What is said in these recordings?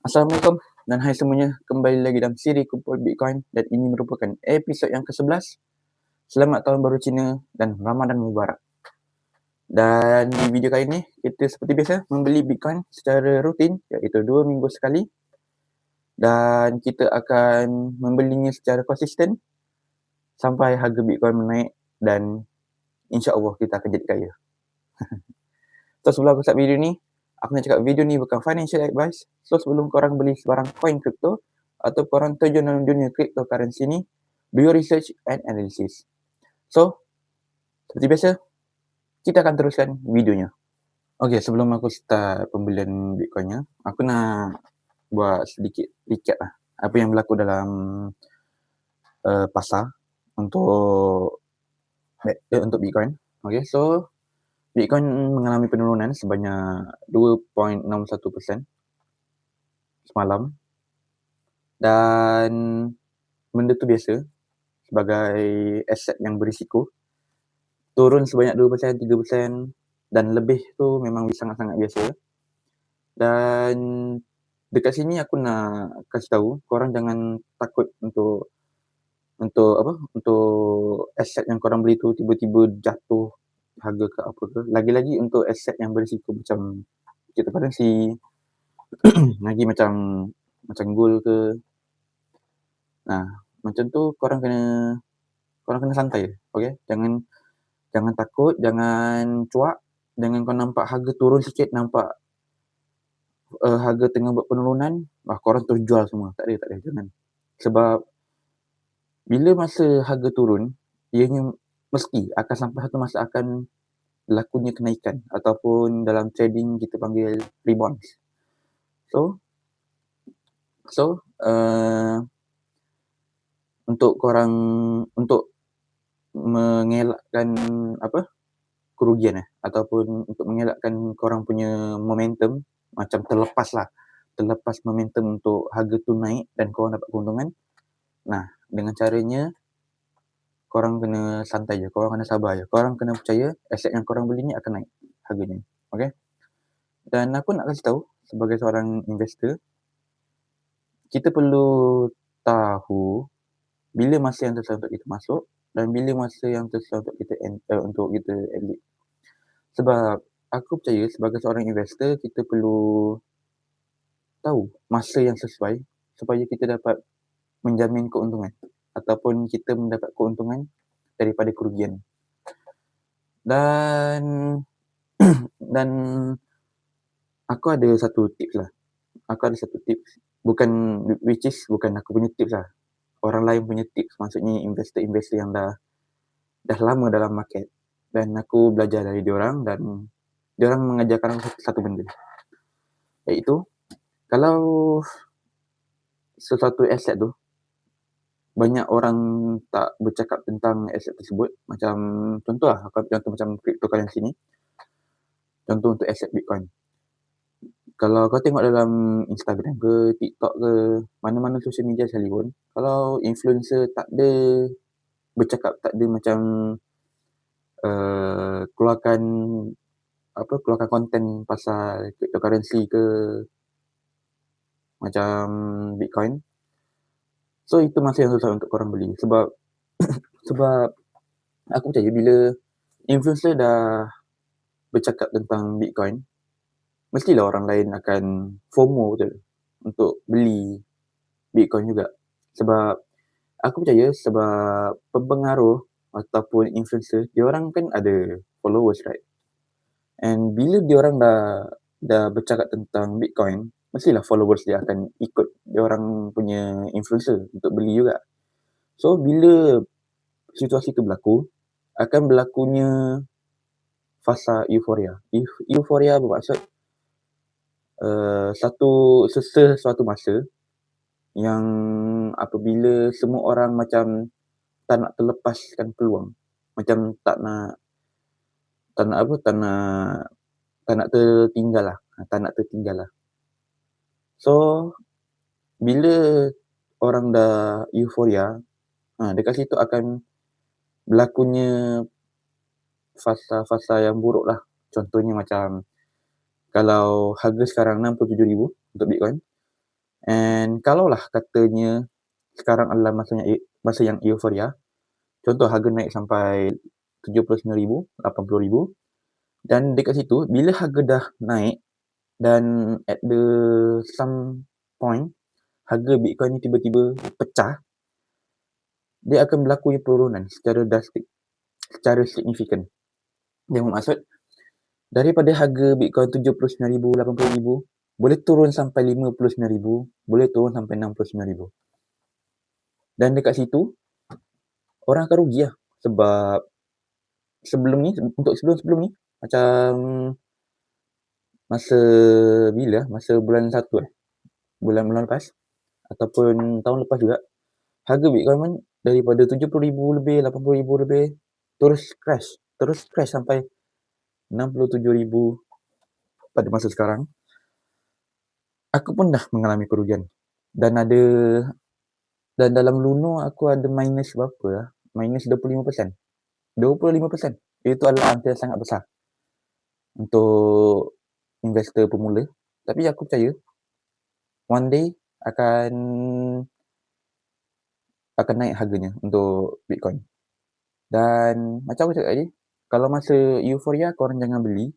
Assalamualaikum dan hai semuanya, kembali lagi dalam siri Kumpul Bitcoin dan ini merupakan episod yang ke-11. Selamat Tahun Baru Cina dan Ramadan Mubarak. Dan di video kali ini, kita seperti biasa membeli Bitcoin secara rutin, iaitu 2 minggu sekali. Dan kita akan membelinya secara konsisten sampai harga Bitcoin menaik dan insya-Allah kita akan jadi kaya. So sebelum aku start video ni, aku nak cakap video ni bukan financial advice. So sebelum korang beli sebarang coin crypto atau korang terjun dalam dunia cryptocurrency ni, do your research and analysis. So, seperti biasa, kita akan teruskan videonya. Okay, sebelum aku start pembelian Bitcoinnya, aku nak buat sedikit recap lah. Apa yang berlaku dalam pasar untuk Bitcoin. Okay, so Bitcoin mengalami penurunan sebanyak 2.61% semalam. Dan benda tu biasa sebagai aset yang berisiko. Turun sebanyak 2%, 3% dan lebih tu memang sangat-sangat biasa. Dan dekat sini aku nak kasih tahu korang jangan takut untuk aset yang korang beli tu tiba-tiba jatuh harga ke apa ke. Lagi-lagi untuk aset yang berisiko macam cryptocurrency, lagi macam gold ke. Nah, macam tu korang kena santai, okey? Jangan takut, jangan cuak, jangan kau nampak harga turun sikit, nampak harga tengah buat penurunan, korang terus jual semua. Tak ada, jangan. Sebab bila masa harga turun, ianya mesti akan sampai satu masa akan berlakunya kenaikan ataupun dalam trading kita panggil rebounds. So untuk korang mengelakkan kerugian ataupun untuk mengelakkan korang punya momentum macam terlepas momentum untuk harga tu naik dan korang dapat keuntungan. Nah, dengan caranya korang kena santai je, korang kena sabar je. Korang kena percaya aset yang korang beli ni akan naik harganya. Okay? Dan aku nak kasih tahu sebagai seorang investor, kita perlu tahu bila masa yang tepat untuk kita masuk dan bila masa yang tepat untuk kita exit. Sebab aku percaya sebagai seorang investor, kita perlu tahu masa yang sesuai supaya kita dapat menjamin keuntungan ataupun kita mendapat keuntungan daripada kerugian. Dan aku ada satu tips lah. Bukan aku punya tips lah. Orang lain punya tips, maksudnya investor-investor yang dah lama dalam market. Dan aku belajar dari diorang dan diorang mengajarkan aku satu benda. Iaitu, kalau sesuatu aset tu, banyak orang tak bercakap tentang aset tersebut. Macam contoh lah, aku ambil contoh macam cryptocurrency ni. Contoh untuk aset Bitcoin. Kalau kau tengok dalam Instagram ke, TikTok ke, mana-mana social media sekalipun, kalau influencer tak ada bercakap, tak ada macam keluarkan konten pasal cryptocurrency ke, macam Bitcoin. So, itu masa yang susah untuk korang beli. Sebab aku percaya bila influencer dah bercakap tentang Bitcoin, mestilah orang lain akan FOMO betul untuk beli Bitcoin juga. Sebab aku percaya sebab pempengaruh ataupun influencer, diorang kan ada followers, right? And bila diorang dah bercakap tentang Bitcoin, mestilah followers dia akan ikut diorang punya influencer untuk beli juga. So, bila situasi itu berlaku, akan berlakunya fasa euforia. Euforia bermaksud suatu masa yang apabila semua orang macam tak nak terlepaskan peluang. Macam tak nak tertinggal lah. So, bila orang dah euforia, dekat situ akan berlakunya fasa-fasa yang buruk lah. Contohnya macam kalau harga sekarang 67,000 untuk Bitcoin, And kalaulah katanya sekarang adalah masa yang euforia, contoh harga naik sampai 79,000, 80,000, dan dekat situ bila harga dah naik dan at the some point harga Bitcoin ni tiba-tiba pecah, dia akan berlakunya penurunan secara drastik, secara signifikan. Yang bermaksud daripada harga Bitcoin 79,000, 80,000 boleh turun sampai 59,000, boleh turun sampai 69,000. Dan dekat situ orang akan rugi lah. Sebab sebelum ni macam masa bulan 1 bulan lepas ataupun tahun lepas juga, harga Bitcoin pun daripada 70,000 lebih, 80,000 lebih terus crash sampai 67,000 pada masa sekarang. Aku pun dah mengalami kerugian dan dalam Luno aku ada minus berapa lah? Minus 25%. 25%. Itu adalah angka yang sangat besar untuk investor pemula. Tapi aku percaya one day akan naik harganya untuk Bitcoin. Dan macam aku cakap tadi, kalau masa euforia korang jangan beli.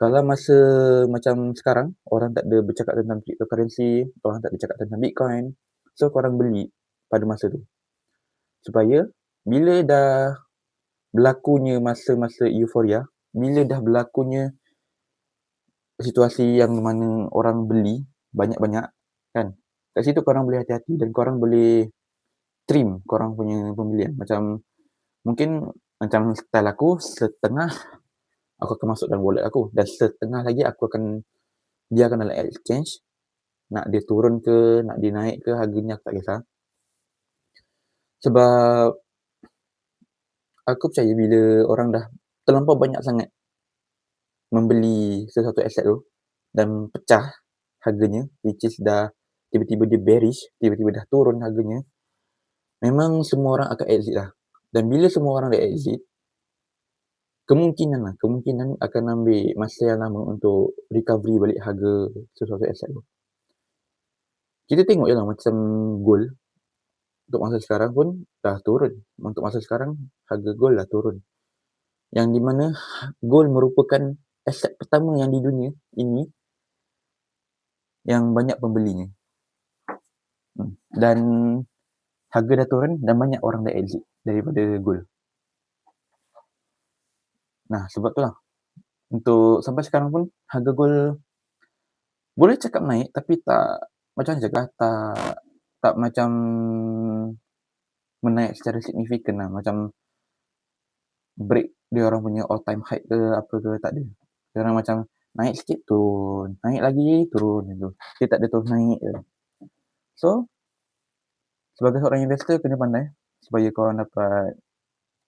Kalau masa macam sekarang, orang tak ada bercakap tentang cryptocurrency, orang tak ada cakap tentang Bitcoin, so korang beli pada masa tu. Supaya bila dah berlakunya masa-masa euforia, bila dah berlakunya situasi yang mana orang beli banyak-banyak, kan, kat situ korang boleh hati-hati dan korang boleh trim korang punya pembelian. Macam mungkin macam style aku, setengah aku akan masuk dalam wallet aku dan setengah lagi aku akan biarkan dalam exchange. Nak dia turun ke, nak dia naik ke harganya aku tak kisah. Sebab aku percaya bila orang dah terlampau banyak sangat membeli sesuatu aset tu dan pecah harganya, which is dah tiba-tiba dia bearish, tiba-tiba dah turun harganya, memang semua orang akan exit lah. Dan bila semua orang dah exit, kemungkinan akan ambil masa yang lama untuk recovery balik harga sesuatu aset tu. Kita tengok je lah macam gold. Untuk masa sekarang pun dah turun. Untuk masa sekarang harga gold dah turun. Yang di mana gold merupakan aset pertama yang di dunia ini yang banyak pembelinya. Dan harga dah turun dan banyak orang dah exit daripada gold. Nah, sebab tu lah. Untuk sampai sekarang pun harga gold boleh cakap naik tapi tak macam mana cakap, tak macam menaik secara signifikan lah. Macam break dia orang punya all time high ke apa ke, tak ada. Dia orang macam naik sikit turun, naik lagi turun gitu. Dia tak ada terus naik je. So, sebagai seorang investor kena pandai supaya korang dapat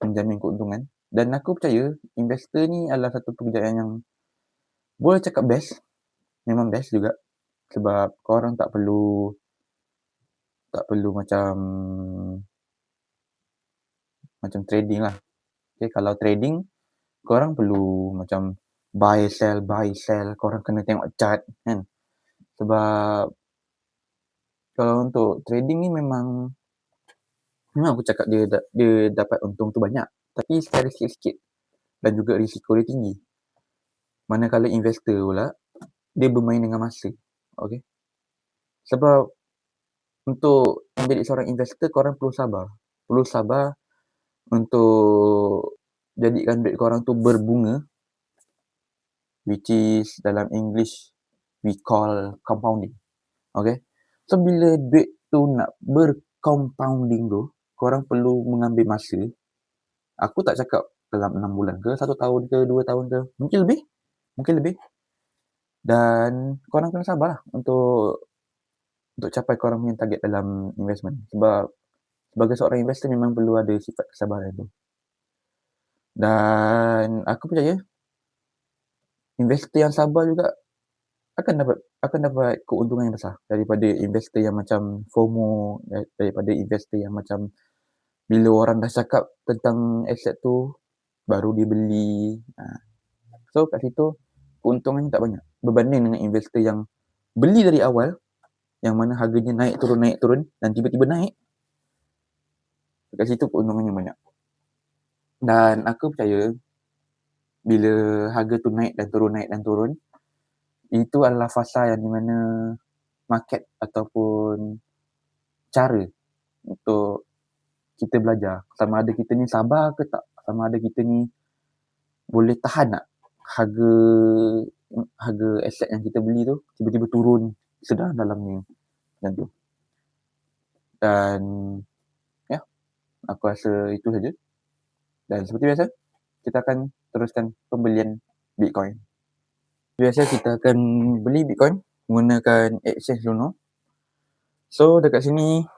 menjamin keuntungan. Dan aku percaya investor ni adalah satu pekerjaan yang boleh cakap best. Memang best juga. Sebab korang tak perlu macam trading lah. Okay, kalau trading korang perlu macam buy sell, korang kena tengok chart kan. Sebab kalau untuk trading ni memang aku cakap dia dapat untung tu banyak, tapi secara sikit-sikit dan juga risiko dia tinggi. Manakala investor pula dia bermain dengan masa. Okay, sebab untuk menjadi seorang investor korang perlu sabar untuk jadikan duit korang tu berbunga, which is dalam English we call compounding. Okay, so bila duit tu nak bercompounding tu, korang perlu mengambil masa. Aku tak cakap dalam 6 bulan ke, 1 tahun ke, 2 tahun ke, mungkin lebih. Dan korang kena sabarlah untuk capai korang punya target dalam investment. Sebab sebagai seorang investor memang perlu ada sifat kesabaran tu. Dan aku percaya investor yang sabar juga akan dapat keuntungan yang besar daripada investor yang macam FOMO, daripada investor yang macam bila orang dah cakap tentang aset tu baru dia beli. So kat situ keuntungannya tak banyak berbanding dengan investor yang beli dari awal yang mana harganya naik turun dan tiba-tiba naik, dekat situ keuntungannya banyak. Dan aku percaya bila harga tu naik dan turun, itu adalah fasa yang di mana market ataupun cara untuk kita belajar sama ada kita ni sabar ke tak, sama ada kita ni boleh tahan tak harga aset yang kita beli tu tiba-tiba turun sedalam-dalamnya macam tu. Dan ya, aku rasa itu saja. Dan seperti biasa, kita akan teruskan pembelian Bitcoin. Biasa kita akan beli Bitcoin menggunakan exchange Luno. So dekat sini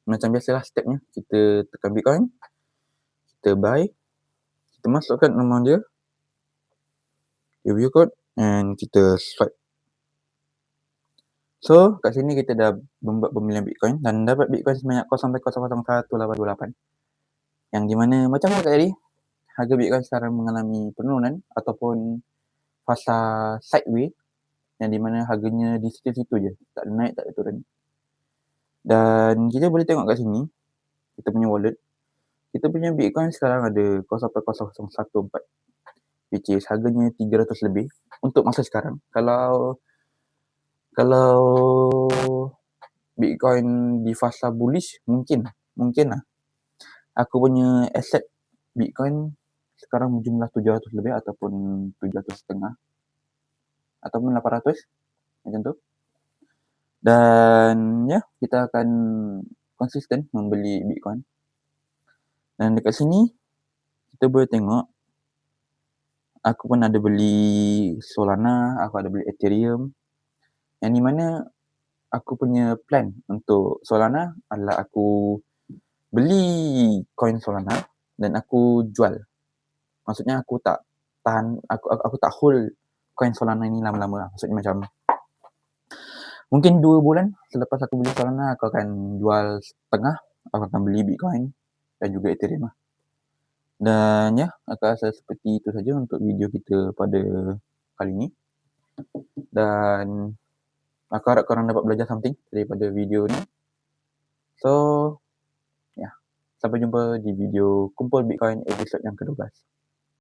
macam biasalah stepnya, kita tekan Bitcoin, kita buy, kita masukkan amount dia, review code and kita swipe. So kat sini kita dah membuat pembelian Bitcoin dan dapat Bitcoin sebanyak 0.0011828, yang di mana macam cakap tadi, harga Bitcoin sekarang mengalami penurunan ataupun fasa sideways, yang di mana harganya di situ-situ je, tak ada naik, tak ada turun. Dan kita boleh tengok kat sini, kita punya wallet, kita punya Bitcoin sekarang ada 0.0014, which is harganya 300 lebih untuk masa sekarang. Kalau Bitcoin di fasa bullish, mungkin lah aku punya aset Bitcoin sekarang berjumlah 700 lebih ataupun 700.5 ataupun 800 macam tu. Dan ya, kita akan konsisten membeli Bitcoin. Dan dekat sini kita boleh tengok aku pun ada beli Solana, aku ada beli Ethereum, yang di mana aku punya plan untuk Solana adalah aku beli coin Solana dan aku jual. Maksudnya aku tak tahan, aku tak hold coin Solana ni lama-lama lah. Maksudnya macam mungkin 2 bulan selepas aku beli Solana, aku akan jual setengah, aku akan beli Bitcoin dan juga Ethereum lah. Dan ya, aku rasa seperti itu saja untuk video kita pada kali ini. Dan aku harap korang dapat belajar something daripada video ni. So, ya, sampai jumpa di video Kumpul Bitcoin episod yang ke-12.